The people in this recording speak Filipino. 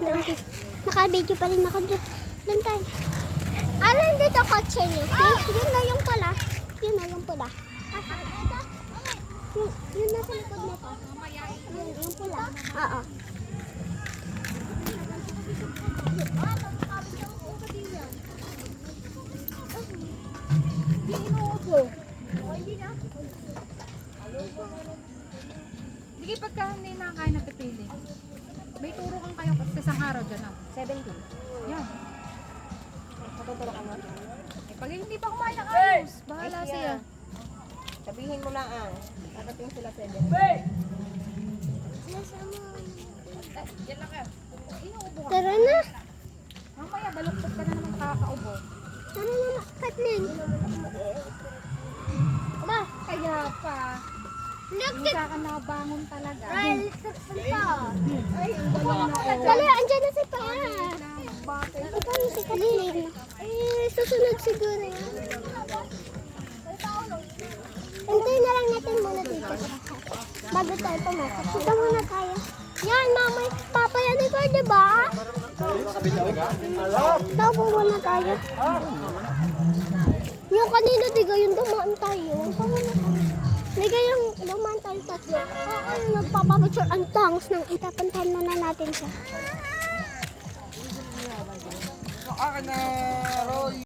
Naka-video pa rin ako dyan. Doon tayo. Alam dito kotse niyo. Yun na yung pula. Yun na yung pula. Yun nasa likod nito. Yung pula. Oo. Sige, pagka hindi nakakain na pipili. May turo kang kayo kasi isang araw dyan. 17. Yan. Matuturo ka mo. Eh, pag hindi pa kumain ng ayos, bahala Ay, siya. Sabihin mo lang ang. Darating sila 7. Yan lang ka. Inuubo ka. Tara na. Mamaya, baluktot ka na naman kakaubo. Tara na, Kathleen. Ba? Kaya pa. Look Hindi ka nabangon talaga. Dali, andyan na si Pa. Ikaw na si Kathleen. Susunod siguro yan. Hintay na lang natin muna dito. Bago tayo pumasok. Dito muna tayo. Yan, mama, papa yan ikaw, di ba? Tapo muna tayo. Yung kanina, diga yung dumaan tayo. Diga yung dumaan tayo tatlo. Oo, nagpapapicture ang tangos ng itapantahan muna natin siya. Akin na, Roy.